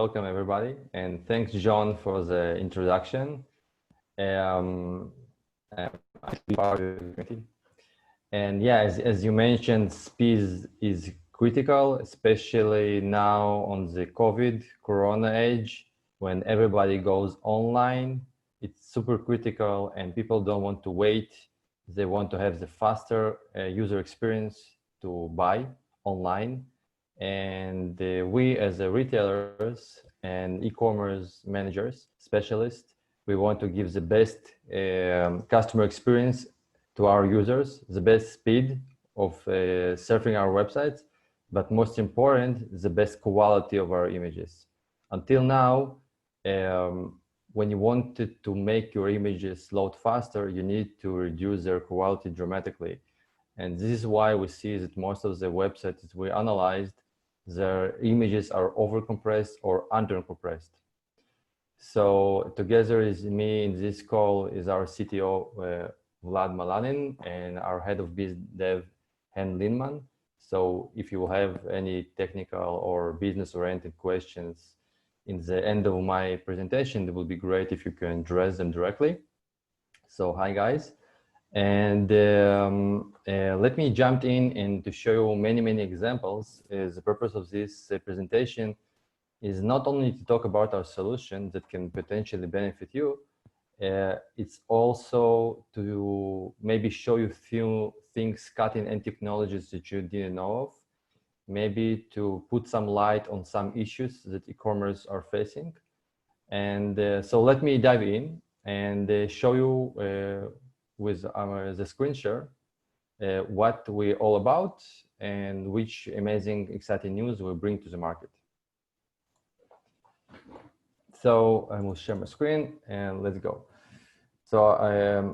Welcome everybody, and thanks John for the introduction. I'm part of the community. And yeah, as you mentioned, speed is critical, especially now on the Corona age, when everybody goes online. It's super critical and people don't want to wait. They want to have the faster user experience to buy online. And we as retailers and e-commerce managers, specialists, we want to give the best customer experience to our users, the best speed of surfing our websites, but most important, the best quality of our images. Until now, when you wanted to make your images load faster, you need to reduce their quality dramatically. And this is why we see that most of the websites we analyzed, their images are overcompressed or undercompressed. So together is me in this call is our CTO, Vlad Malanin, and our head of biz dev, Hen Linman. So if you have any technical or business oriented questions in the end of my presentation, it would be great if you can address them directly. So hi guys. And let me jump in and to show you many examples. The purpose of this presentation is not only to talk about our solution that can potentially benefit you, it's also to maybe show you few things, cutting-edge technologies that you didn't know of, maybe to put some light on some issues that e-commerce are facing. And so let me dive in and show you with the screen share what we're all about and which amazing, exciting news we bring to the market. So I will share my screen and let's go. So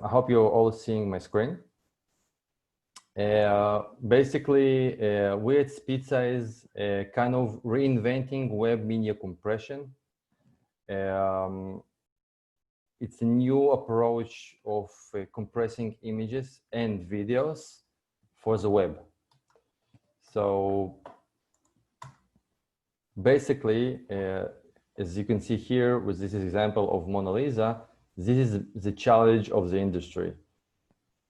I hope you're all seeing my screen. Basically, we're at SpeedSize kind of reinventing web media compression. It's a new approach of compressing images and videos for the web. So basically, as you can see here with this example of Mona Lisa, this is the challenge of the industry.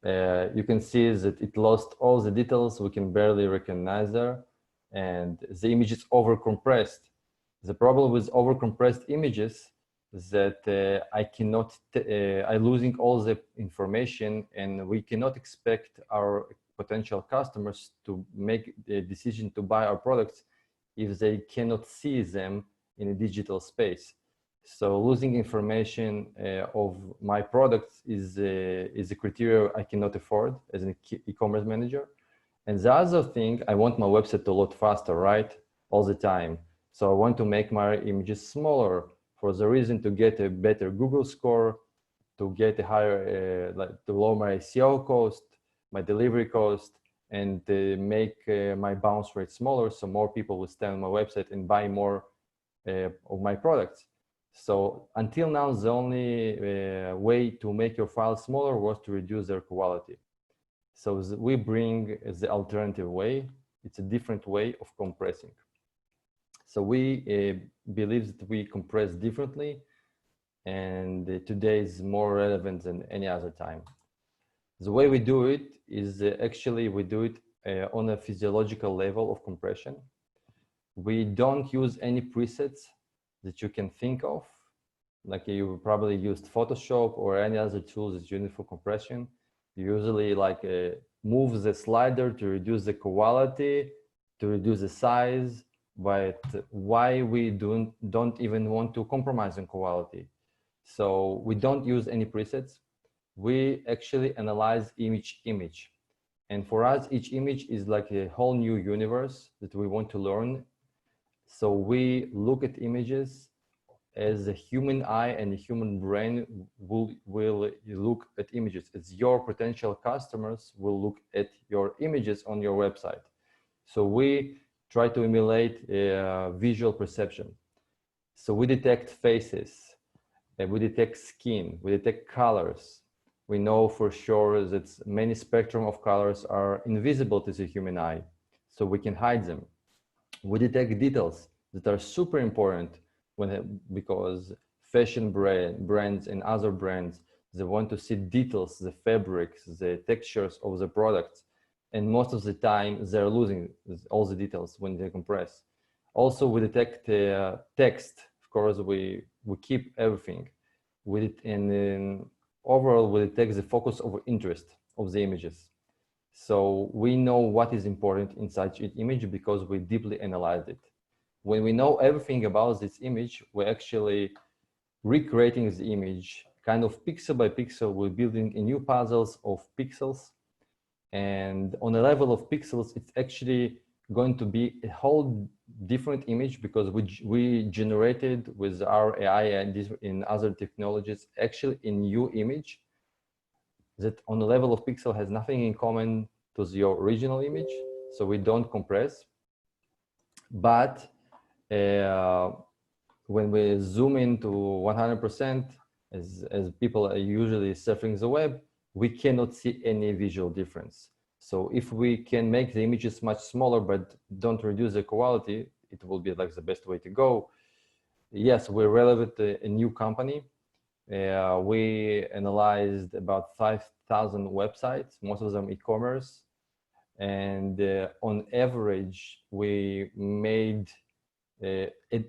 You can see that it lost all the details. We can barely recognize her, and the image is overcompressed. The problem with overcompressed images is that I'm losing all the information, and we cannot expect our potential customers to make the decision to buy our products if they cannot see them in a digital space. So losing information of my products is a criteria I cannot afford as an e-commerce manager. And the other thing, I want my website to load faster, right? All the time. So I want to make my images smaller for the reason to get a better Google score, to get a higher, to lower my SEO cost, my delivery cost, and to make my bounce rate smaller so more people will stay on my website and buy more of my products. So until now, the only way to make your files smaller was to reduce their quality. So we bring the alternative way. It's a different way of compressing. So we believe that we compress differently, and today is more relevant than any other time. The way we do it is actually we do it on a physiological level of compression. We don't use any presets that you can think of, like you probably used Photoshop or any other tools that you need for compression. You usually move the slider to reduce the quality, to reduce the size, but why we don't even want to compromise on quality. So we don't use any presets. We actually analyze image. And for us, each image is like a whole new universe that we want to learn. So we look at images as a human eye and a human brain will look at images. As your potential customers will look at your images on your website. So we try to emulate visual perception. So we detect faces, we detect skin, we detect colors. We know for sure that many spectrum of colors are invisible to the human eye, so we can hide them. We detect details that are super important because fashion brands and other brands, they want to see details, the fabrics, the textures of the products. And most of the time, they're losing all the details when they compress. Also, we detect text. Of course, we keep everything. And overall, we detect the focus of interest of the images. So we know what is important in such an image because we deeply analyzed it. When we know everything about this image, we're actually recreating the image kind of pixel by pixel. We're building a new puzzles of pixels. And on a level of pixels, it's actually going to be a whole different image because we generated with our AI and in other technologies, actually a new image that on the level of pixel has nothing in common to your original image. So we don't compress. But when we zoom into 100%, as people are usually surfing the web, we cannot see any visual difference. So if we can make the images much smaller, but don't reduce the quality, it will be like the best way to go. Yes, we're relevant to a new company. We analyzed about 5,000 websites, most of them e-commerce. And on average, we made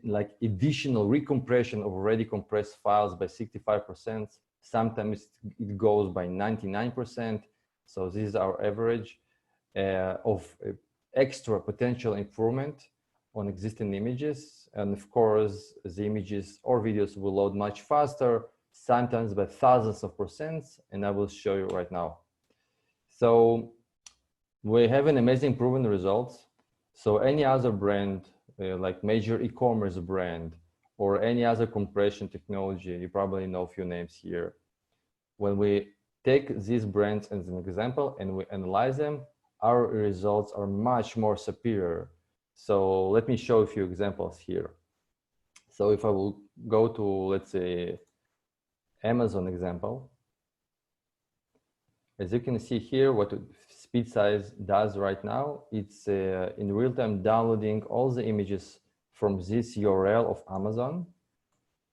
like additional recompression of already compressed files by 65%. Sometimes it goes by 99%. So this is our average of extra potential improvement on existing images. And of course, the images or videos will load much faster, sometimes by thousands of percents. And I will show you right now. So we have an amazing proven results. So any other brand, like major e-commerce brand or any other compression technology, you probably know a few names here. When we take these brands as an example and we analyze them, our results are much more superior. So let me show a few examples here. So if I will go to, let's say, Amazon example, as you can see here, what SpeedSize does right now, it's in real time downloading all the images from this URL of Amazon.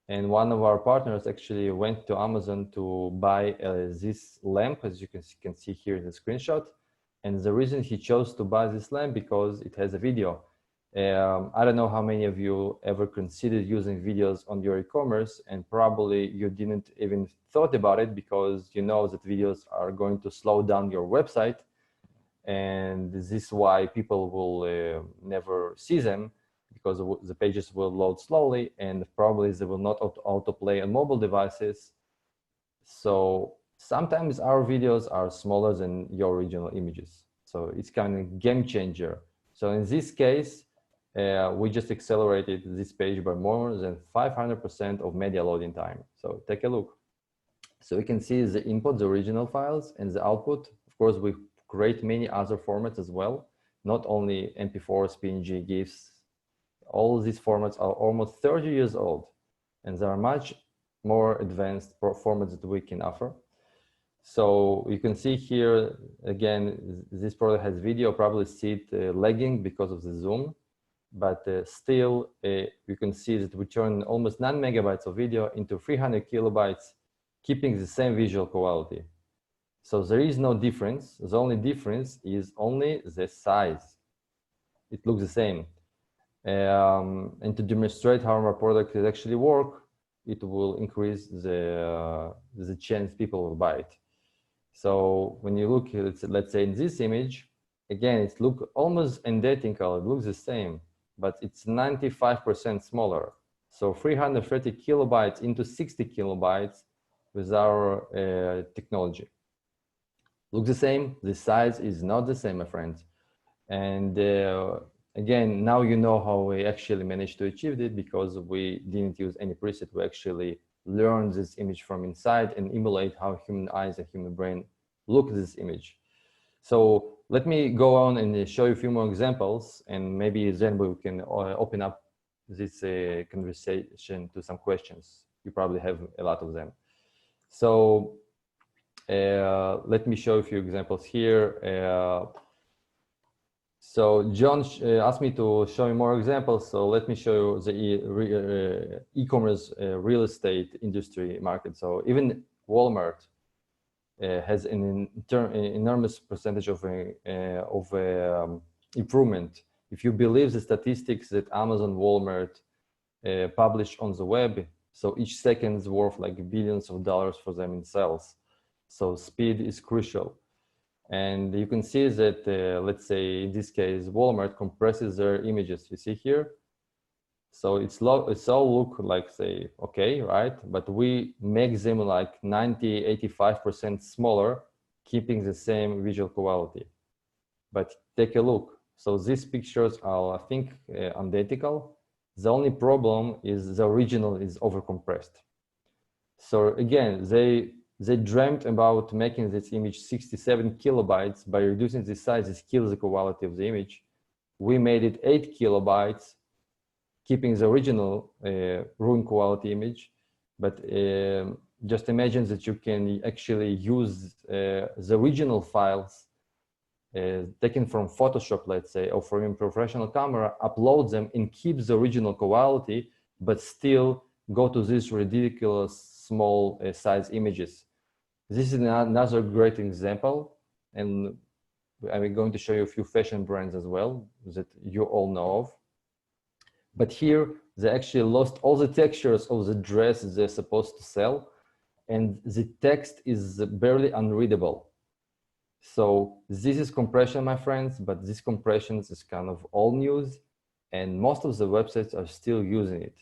And one of our partners actually went to Amazon to buy this lamp, as you can see here in the screenshot. And the reason he chose to buy this lamp because it has a video. I don't know how many of you ever considered using videos on your e-commerce, and probably you didn't even thought about it because you know that videos are going to slow down your website. And this is why people will never see them, because the pages will load slowly and probably they will not autoplay on mobile devices. So sometimes our videos are smaller than your original images. So it's kind of game changer. So in this case, we just accelerated this page by more than 500% of media loading time. So take a look. So you can see the input, the original files, and the output. Of course, we create many other formats as well, not only MP4s, PNG, GIFs. All these formats are almost 30 years old, and there are much more advanced formats that we can offer. So you can see here, again, this product has video, probably see it lagging because of the zoom, but still you can see that we turn almost 9 megabytes of video into 300 kilobytes, keeping the same visual quality. So there is no difference. The only difference is only the size. It looks the same. And to demonstrate how our product will actually work, it will increase the chance people will buy it. So when you look, let's say in this image, again, it looks almost identical. It looks the same, but it's 95% smaller. So 330 kilobytes into 60 kilobytes with our technology. Looks the same. The size is not the same, my friends. And again, now you know how we actually managed to achieve it because we didn't use any preset. We actually learned this image from inside and emulate how human eyes and human brain look at this image. So let me go on and show you a few more examples, and maybe then we can open up this conversation to some questions. You probably have a lot of them. So let me show a few examples here. So John asked me to show you more examples. So let me show you the e-commerce real estate industry market. So even Walmart has an enormous percentage of improvement. If you believe the statistics that Amazon, Walmart publish on the web, so each second is worth like billions of dollars for them in sales. So speed is crucial. And you can see that, let's say in this case, Walmart compresses their images. You see here? So it's all look like, say, okay, right? But we make them like 90, 85% smaller, keeping the same visual quality. But take a look. So these pictures are, I think, identical. The only problem is the original is overcompressed. So again, they dreamt about making this image 67 kilobytes. By reducing the size, it kills the quality of the image. We made it 8 kilobytes, keeping the original room quality image. But just imagine that you can actually use the original files taken from Photoshop, let's say, or from a professional camera, upload them and keep the original quality, but still go to these ridiculous small size images. This is another great example, and I'm going to show you a few fashion brands as well that you all know of. But here, they actually lost all the textures of the dress they're supposed to sell, and the text is barely unreadable. So this is compression, my friends, but this compression is kind of old news, and most of the websites are still using it.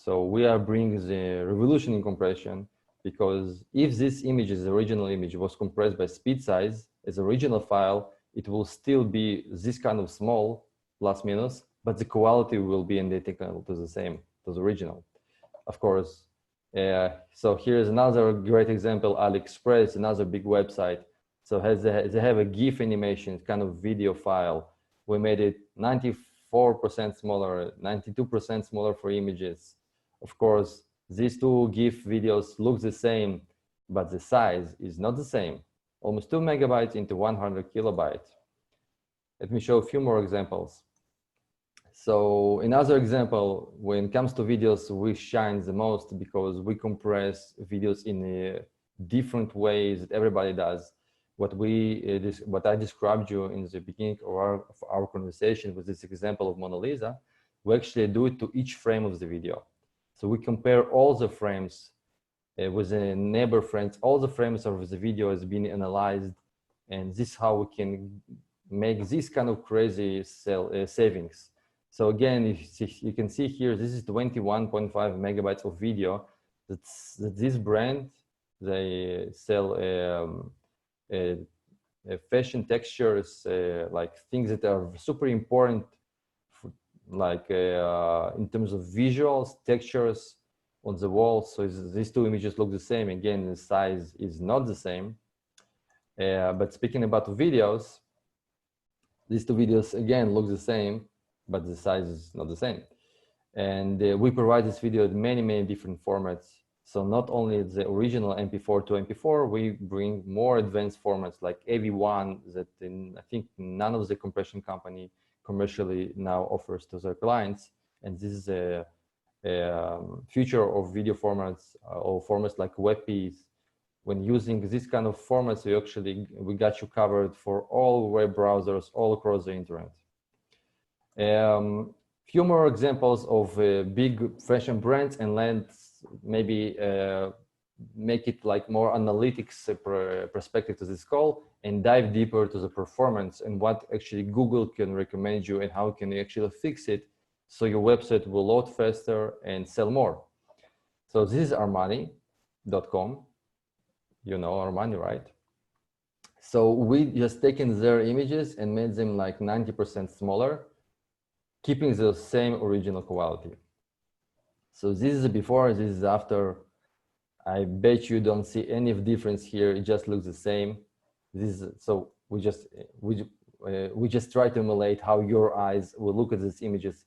So we are bringing the revolution in compression, because if this image, the original image, was compressed by SpeedSize as original file, it will still be this kind of small, plus minus, but the quality will be identical to the same, to the original. Of course, so here's another great example, AliExpress, another big website. So they have a GIF animation, kind of video file. We made it 94% smaller, 92% smaller for images. Of course, these two GIF videos look the same, but the size is not the same. Almost 2 megabytes into 100 kilobytes. Let me show a few more examples. So another example, when it comes to videos, we shine the most because we compress videos in different ways that everybody does. What I described you in the beginning of our conversation with this example of Mona Lisa, we actually do it to each frame of the video. So we compare all the frames with the neighbor frames. All the frames of the video has been analyzed, and this is how we can make this kind of crazy savings. So again, you can see here, this is 21.5 megabytes of video. That this brand, they sell fashion textures, like things that are super important, like in terms of visuals, textures on the wall. So these two images look the same. Again, the size is not the same. But speaking about videos, these two videos again look the same, but the size is not the same. And we provide this video in many, many different formats. So not only the original MP4 to MP4, we bring more advanced formats like AV1 that I think none of the compression company commercially now offers to their clients. And this is a future of video formats or formats like WebPs. When using this kind of formats, we got you covered for all web browsers all across the internet. Few more examples of big fashion brands, and let's maybe make it like more analytics perspective to this call and dive deeper to the performance and what actually Google can recommend you and how can you actually fix it so your website will load faster and sell more. So this is Armani.com. You know Armani, right? So we just taken their images and made them like 90% smaller, keeping the same original quality. So this is before, this is after. I bet you don't see any difference here. It just looks the same. So we just try to emulate how your eyes will look at these images,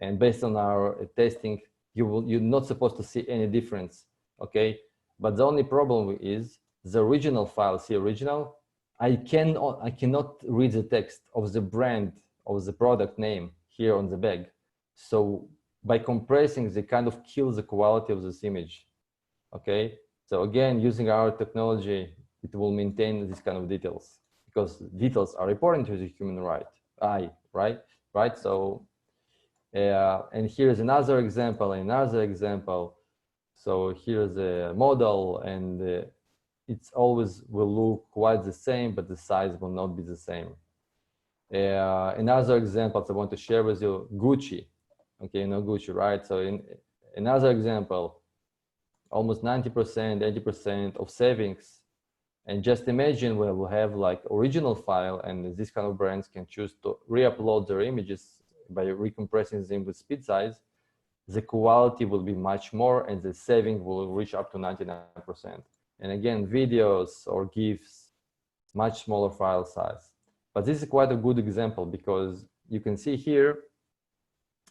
and based on our testing, you're not supposed to see any difference. Okay, but the only problem is the original file. See original. I cannot read the text of the brand of the product name here on the bag. So by compressing, they kind of kill the quality of this image. Okay, so again, using our technology, it will maintain this kind of details, because details are important to the human eye, right? So, and here's another example. So here's a model, and it's always will look quite the same, but the size will not be the same. Another example I want to share with you, Gucci. Okay, you know Gucci, right? So in another example, almost 90%, 80% of savings. And just imagine where we'll have like original file, and these kind of brands can choose to re-upload their images by recompressing them with SpeedSize. The quality will be much more, and the saving will reach up to 99%. And again, videos or GIFs, much smaller file size. But this is quite a good example, because you can see here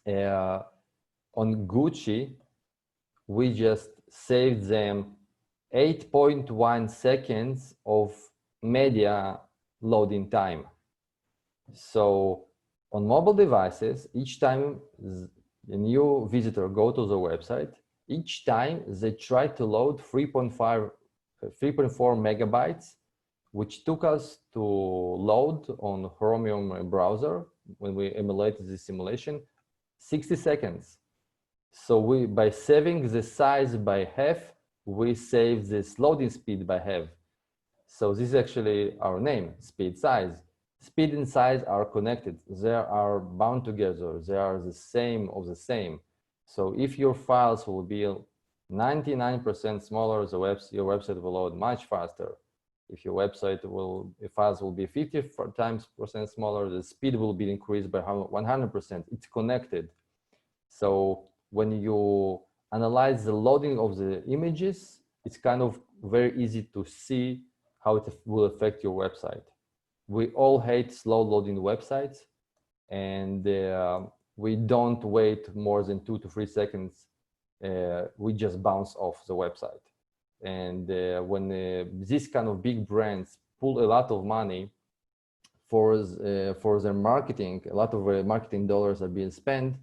on Gucci, we just saved them 8.1 seconds of media loading time. So on mobile devices, each time a new visitor go to the website, each time they try to load 3.4 megabytes, which took us to load on Chromium browser when we emulated the simulation, 60 seconds. So by saving the size by half, we save this loading speed by half. So this is actually our name, SpeedSize. Speed and size are connected. They are bound together. They are the same of the same. So if your files will be 99% smaller, your website will load much faster. If your files will be 50% smaller, the speed will be increased by 100%. It's connected. So when you analyze the loading of the images, it's kind of very easy to see how it will affect your website. We all hate slow loading websites, and we don't wait more than 2 to 3 seconds. We just bounce off the website. And when these kind of big brands pull a lot of money for their marketing, a lot of marketing dollars are being spent.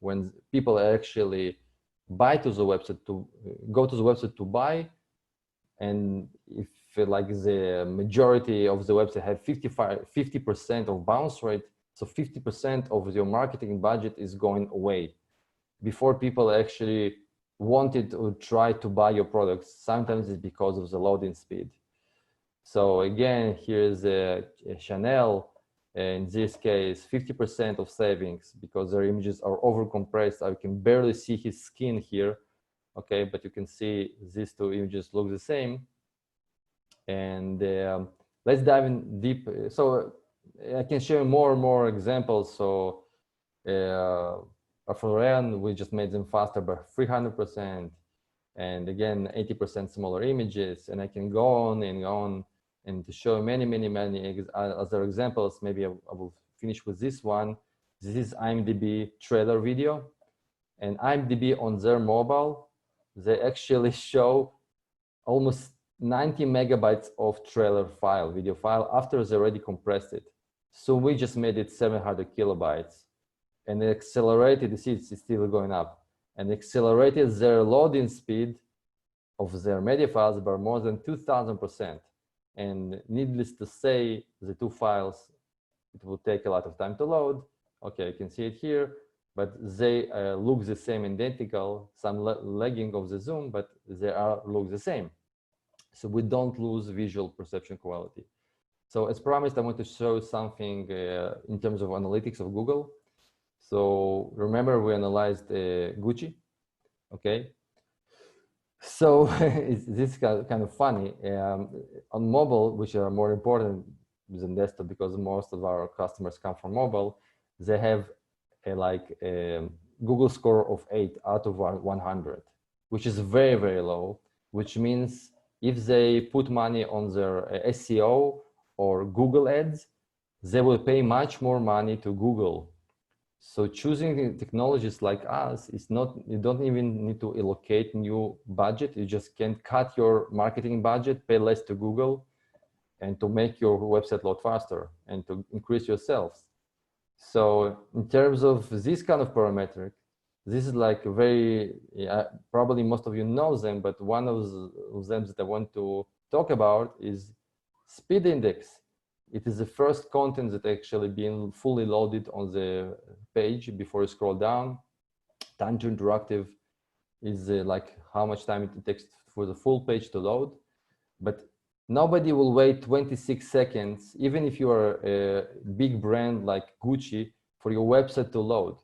When people actually go to the website to buy, and if like the majority of the website have 50% of bounce rate, so 50% of your marketing budget is going away before people actually wanted to try to buy your products. Sometimes it's because of the loading speed. So again, here's Chanel. In this case, 50% of savings, because their images are over compressed. I can barely see his skin here. Okay, but you can see these two images look the same. And let's dive in deep. So I can share more and more examples. So for Ryan, we just made them faster by 300%. And again, 80% smaller images. And I can go on and on. And to show many other examples. Maybe I will finish with this one. This is IMDb trailer video. And IMDb on their mobile, they actually show almost 90 megabytes of trailer video file after they already compressed it. So we just made it 700 kilobytes, and accelerated, you see it's still going up, and accelerated their loading speed of their media files by more than 2,000%. And needless to say, the two files, it will take a lot of time to load. Okay, you can see it here, but they look the same, identical, some lagging of the zoom, but they look the same. So we don't lose visual perception quality. So as promised, I want to show something in terms of analytics of Google. So remember, we analyzed Gucci, okay? So this is kind of funny. On mobile, which are more important than desktop because most of our customers come from mobile, they have a Google score of 8 out of 100, which is very, very low, which means if they put money on their SEO or Google ads, they will pay much more money to Google. So choosing technologies like us is not, you don't even need to allocate new budget. You just can cut your marketing budget, pay less to Google, and to make your website load faster and to increase your sales. So in terms of this kind of parametric, this is like a very, probably most of you know them, but one of them that I want to talk about is speed index. It is the first content that actually being fully loaded on the page before you scroll down. Time to interactive is like how much time it takes for the full page to load. But nobody will wait 26 seconds, even if you are a big brand like Gucci, for your website to load.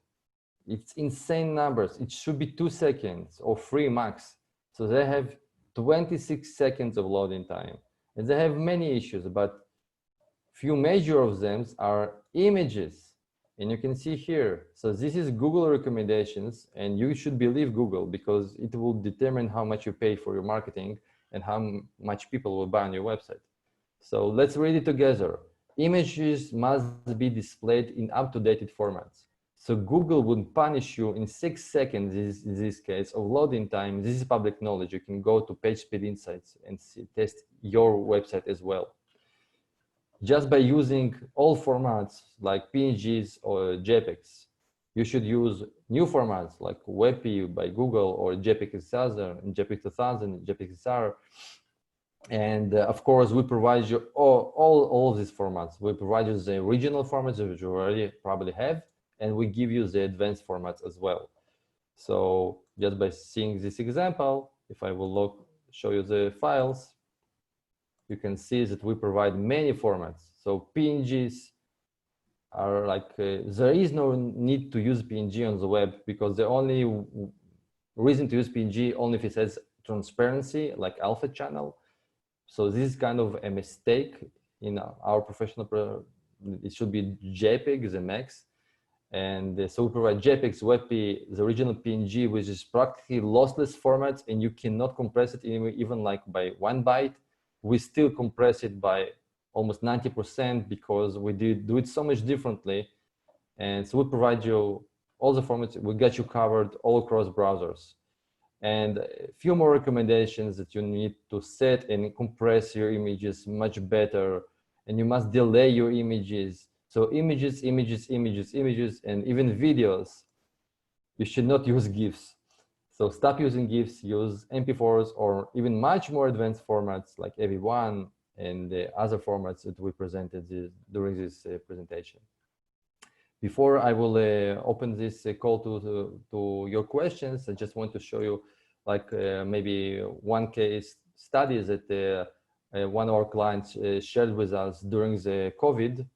It's insane numbers. It should be 2 seconds or 3 max. So they have 26 seconds of loading time. And they have many issues, but few major of them are images. And you can see here, so this is Google recommendations, and you should believe Google because it will determine how much you pay for your marketing and how much people will buy on your website. So let's read it together. Images must be displayed in up-to-date formats. So Google would punish you in 6 seconds in this case of loading time. This is public knowledge. You can go to Page Speed Insights and test your website as well. Just by using all formats like PNGs or JPEGs. You should use new formats like WebP by Google or JPEG 1000, JPEG 2000, JPEG XR. And of course, we provide you all of these formats. We provide you the original formats which you already probably have, and we give you the advanced formats as well. So just by seeing this example, if I will show you the files, you can see that we provide many formats. So PNGs are like, there is no need to use PNG on the web because the only reason to use PNG only if it says transparency, like alpha channel. So this is kind of a mistake in our professional, it should be JPEG, the max. And so we provide JPEGs, WebP, the original PNG, which is practically lossless formats, and you cannot compress it even like by 1 byte. We still compress it by almost 90% because we do it so much differently. And so we provide you all the formats, we get you covered all across browsers. And a few more recommendations that you need to set and compress your images much better. And you must delay your images. So images, images, images, images, and even videos. You should not use GIFs. So stop using GIFs, use MP4s or even much more advanced formats like AV1 and the other formats that we presented during this presentation. Before I will open this call to your questions, I just want to show you like maybe one case study that one of our clients shared with us during the COVID.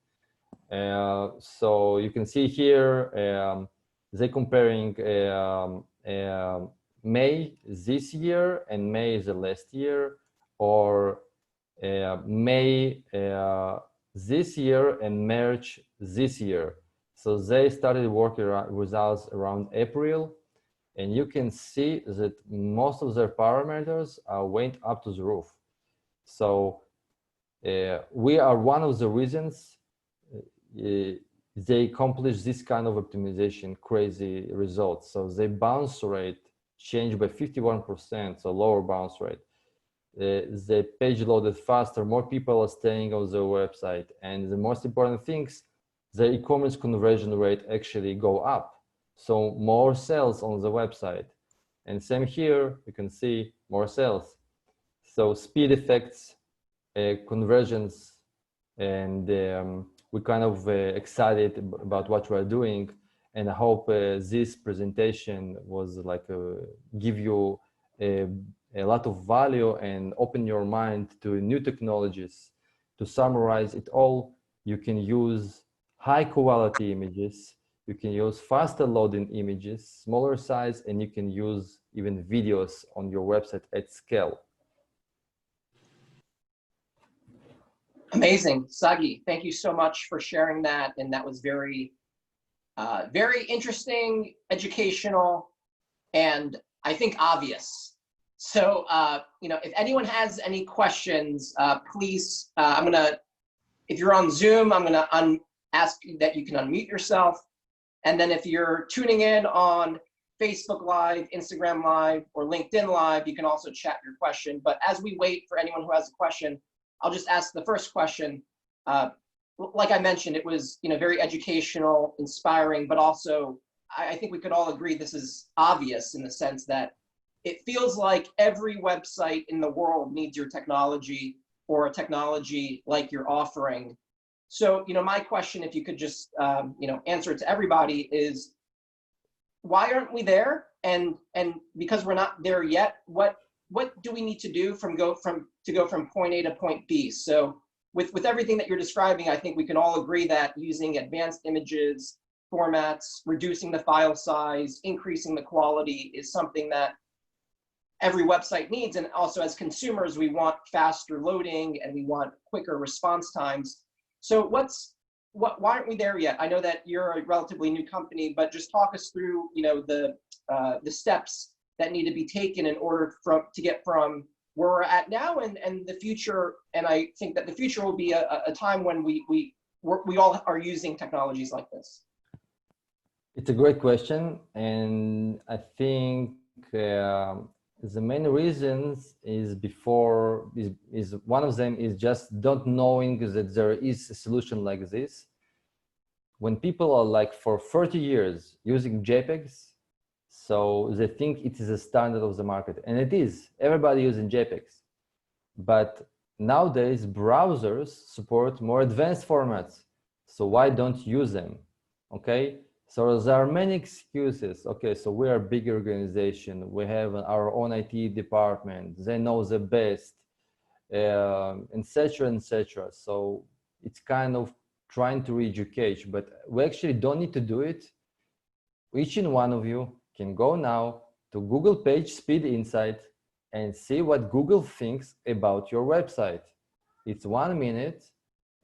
So you can see here, they're comparing May this year and May the last year, or May this year and March this year. So they started working with us around April, and you can see that most of their parameters went up to the roof. So we are one of the reasons they accomplish this kind of optimization, crazy results. So the bounce rate changed by 51%, so lower bounce rate. The page loaded faster, more people are staying on the website, and the most important things, the e-commerce conversion rate actually go up. So more sales on the website. And same here, you can see more sales. So speed effects, conversions, and we're kind of excited about what we're doing. And I hope this presentation was like give you a lot of value and open your mind to new technologies. To summarize it all, you can use high quality images, you can use faster loading images, smaller size, and you can use even videos on your website at scale. Amazing. Sagi, thank you so much for sharing that. And that was very, very interesting, educational, and I think obvious. So, you know, if anyone has any questions, please, if you're on Zoom, I'm gonna ask that you can unmute yourself. And then if you're tuning in on Facebook Live, Instagram Live, or LinkedIn Live, you can also chat your question. But as we wait for anyone who has a question, I'll just ask the first question. Like I mentioned, it was very educational, inspiring, but also I think we could all agree this is obvious in the sense that it feels like every website in the world needs your technology or a technology like you're offering. So, my question, if you could just, answer it to everybody, is why aren't we there? And because we're not there yet, what do we need to do to go from point A to point B? So, with everything that you're describing, I think we can all agree that using advanced images, formats, reducing the file size, increasing the quality is something that every website needs. And also as consumers, we want faster loading and we want quicker response times. So why aren't we there yet? I know that you're a relatively new company, but just talk us through, the steps that need to be taken in order to get from where we're at now and the future. And I think that the future will be a time when we all are using technologies like this. It's a great question, and I think the main reasons is one of them is just don't knowing that there is a solution like this. When people are like for 30 years using JPEGs, so they think it is a standard of the market, and it is. Everybody using JPEGs, but nowadays browsers support more advanced formats. So why don't use them? Okay. So there are many excuses. Okay, so we are a big organization. We have our own IT department. They know the best, etc., etc. So it's kind of trying to re-educate, but we actually don't need to do it. Each and one of you can go now to Google page Speed Insight and see what Google thinks about your website. It's 1 minute,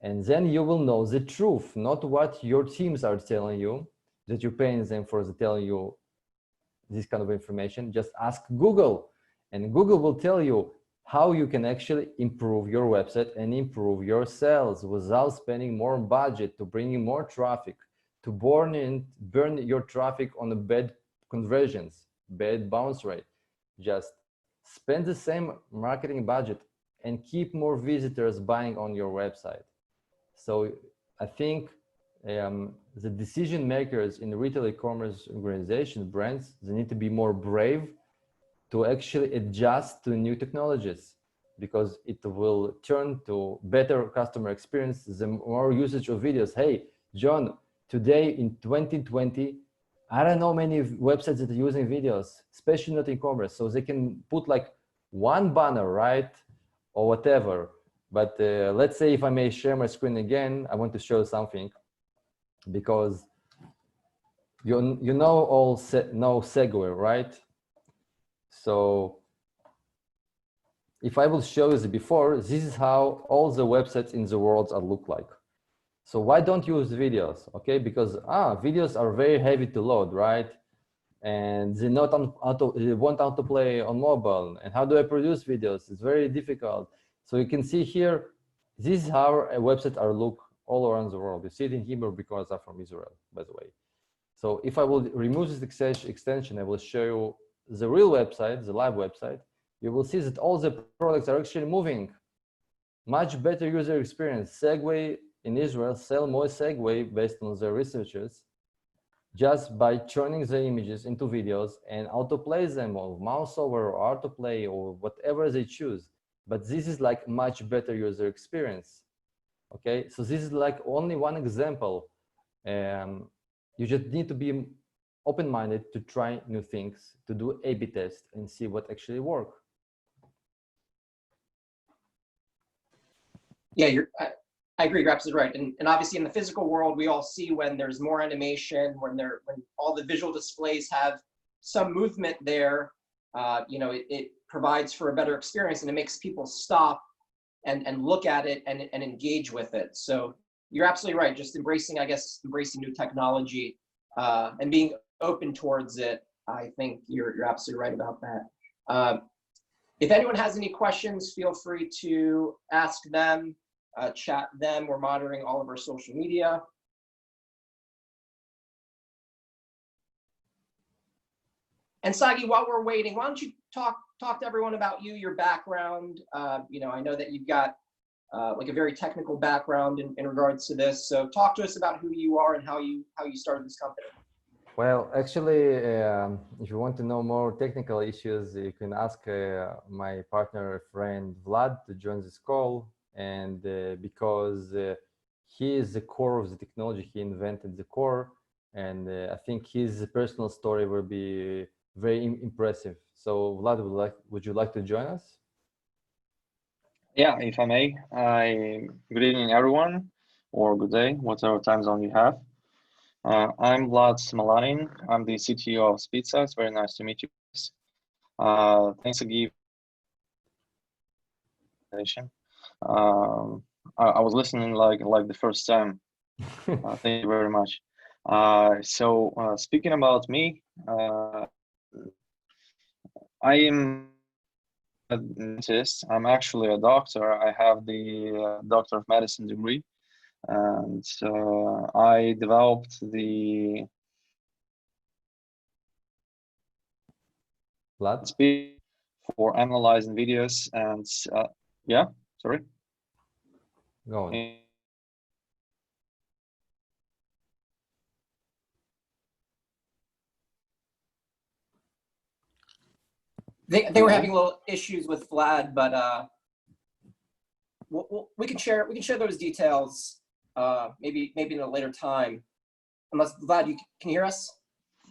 and then you will know the truth, not what your teams are telling you, that you're paying them for telling you this kind of information. Just ask Google, and Google will tell you how you can actually improve your website and improve your sales without spending more budget to bring in more traffic, to burn your traffic on the bad conversions, bad bounce rate. Just spend the same marketing budget and keep more visitors buying on your website. So I think the decision makers in retail e-commerce organizations, brands, they need to be more brave to actually adjust to new technologies, because it will turn to better customer experience, the more usage of videos. Hey, John, today in 2020, I don't know many websites that are using videos, especially not e-commerce. So they can put like one banner, right? Or whatever. But let's say if I may share my screen again, I want to show something, because you know Segway, right? So if I will show you before, this is how all the websites in the world look like. So why don't you use videos? Okay, because videos are very heavy to load, right? And they won't autoplay on mobile. And how do I produce videos? It's very difficult. So you can see here, this is how a website look all around the world. You see it in Hebrew because I'm from Israel, by the way. So if I will remove this extension, I will show you the real website, the live website. You will see that all the products are actually moving. Much better user experience. Segway in Israel sell more Segway based on their researchers, just by turning the images into videos and autoplay them, or mouse over, or autoplay, or whatever they choose. But this is like much better user experience. Okay, so this is like only one example. You just need to be open-minded to try new things, to do A/B tests and see what actually works. Yeah, I agree. You're absolutely right. And obviously in the physical world, we all see when there's more animation, when all the visual displays have some movement there, it provides for a better experience, and it makes people stop and look at it and engage with it. So you're absolutely right. Just embracing new technology and being open towards it. I think you're absolutely right about that. If anyone has any questions, feel free to ask them, chat them. We're monitoring all of our social media. And Sagi, while we're waiting, why don't you talk to everyone about you, your background? I know that you've got like a very technical background in regards to this. So talk to us about who you are and how you started this company. Well, actually, if you want to know more technical issues, you can ask my partner, friend Vlad, to join this call. And because he is the core of the technology, he invented the core, and I think his personal story will be very impressive. So, Vlad, would you like to join us? Yeah, if I may. Good evening, everyone, or good day, whatever time zone you have. I'm Vlad Smolanin. I'm the CTO of SpeedSize. Very nice to meet you. Thanks again. I was listening like the first time. Thank you very much. Speaking about me, I am a dentist. I'm actually a doctor. I have the Doctor of Medicine degree, and I developed the Vlad? speed for analyzing videos and yeah, sorry. Go on. They were having a little issues with Vlad, but we can share those details maybe in a later time. Unless Vlad, you can hear us?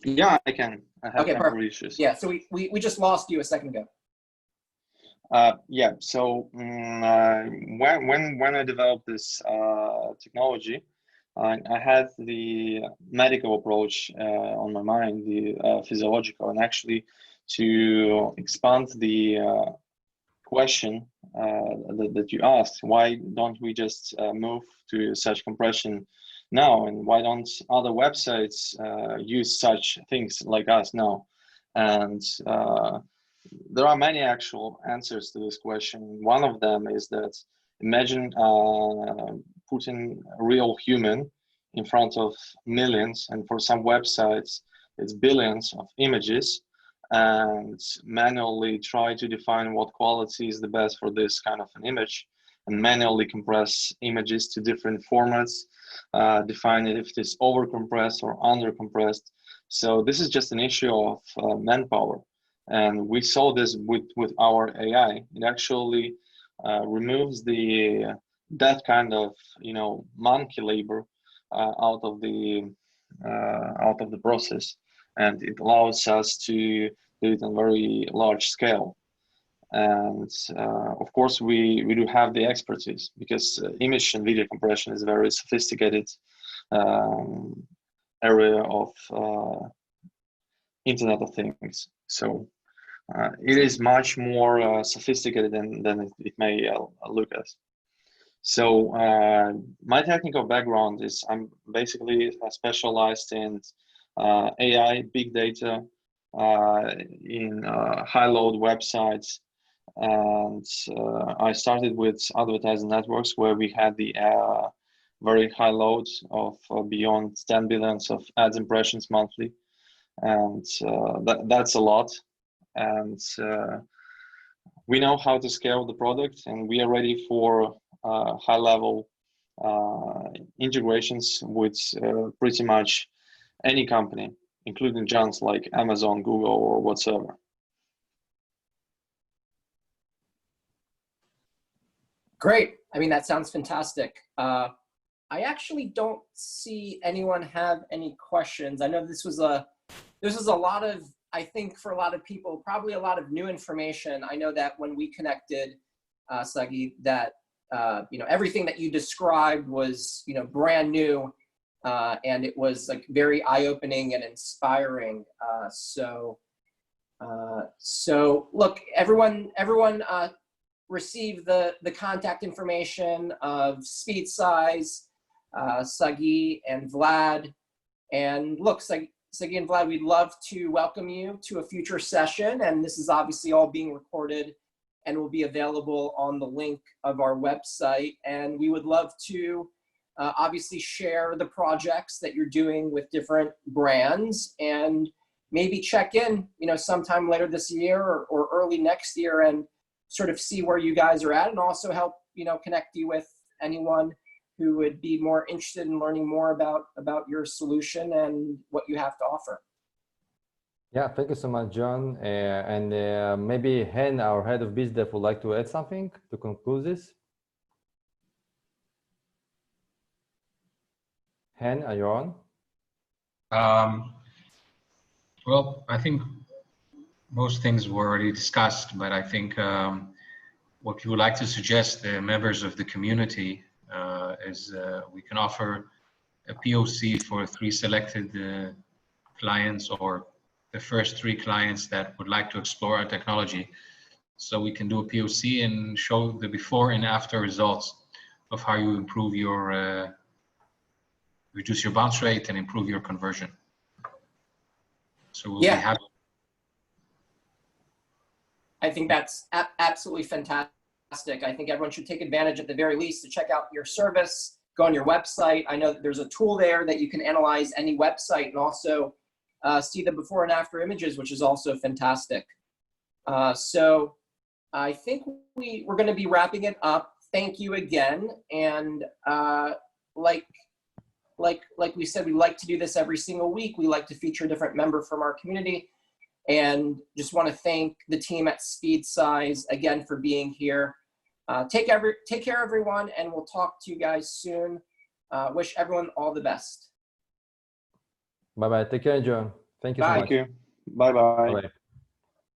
Yeah, I can. I have Okay, temporary issues. Yeah, so we just lost you a second ago. Yeah. So when I developed this technology, I had the medical approach on my mind, the physiological, and actually to expand the question that you asked, why don't we just move to such compression now, and why don't other websites use such things like us now? And there are many actual answers to this question. One of them is that imagine putting a real human in front of millions, and for some websites it's billions of images, and manually try to define what quality is the best for this kind of an image, and manually compress images to different formats, define it if it is over compressed or under compressed. So this is just an issue of manpower. And we saw this with our AI. It actually removes that kind of monkey labor out of the process, and it allows us to do it on very large scale. And of course, we do have the expertise, because image and video compression is a very sophisticated area of Internet of Things. So it is much more sophisticated than it may look as. So my technical background is I'm basically specialized in AI, big data, in high-load websites, and I started with advertising networks where we had the very high loads of beyond 10 billions of ads impressions monthly, and that's a lot. And we know how to scale the product, and we are ready for high-level integrations with pretty much any company, including giants like Amazon, Google, or whatsoever. Great. I mean, that sounds fantastic. I actually don't see anyone have any questions. I know this was a lot of, I think for a lot of people, probably a lot of new information. I know that when we connected, Sagi, that everything that you described was brand new, and it was like very eye-opening and inspiring. So look, everyone receive the contact information of SpeedSize, Sagi and Vlad. And look, Sagi and Vlad, we'd love to welcome you to a future session. And this is obviously all being recorded and will be available on the link of our website. And we would love to obviously share the projects that you're doing with different brands, and maybe check in, sometime later this year or early next year, and sort of see where you guys are at, and also help, connect you with anyone who would be more interested in learning more about your solution and what you have to offer. Yeah, thank you so much, John. And maybe Hen, our head of BizDev, would like to add something to conclude this. Hen, are you on? Well, I think most things were already discussed, but I think what we would like to suggest the members of the community is we can offer a POC for 3 selected clients, or the first 3 clients that would like to explore our technology. So we can do a POC and show the before and after results of how you improve your, reduce your bounce rate and improve your conversion. So we'll be happy. I think that's absolutely fantastic. I think everyone should take advantage at the very least to check out your service, go on your website. I know that there's a tool there that you can analyze any website and also see the before and after images, which is also fantastic. So I think we're going to be wrapping it up. Thank you again. And like we said, we like to do this every single week. We like to feature a different member from our community. And just want to thank the team at SpeedSize again for being here. Take care, everyone, and we'll talk to you guys soon. Wish everyone all the best. Bye-bye. Take care, John. Thank you so much. Thank you. Bye-bye. Bye-bye.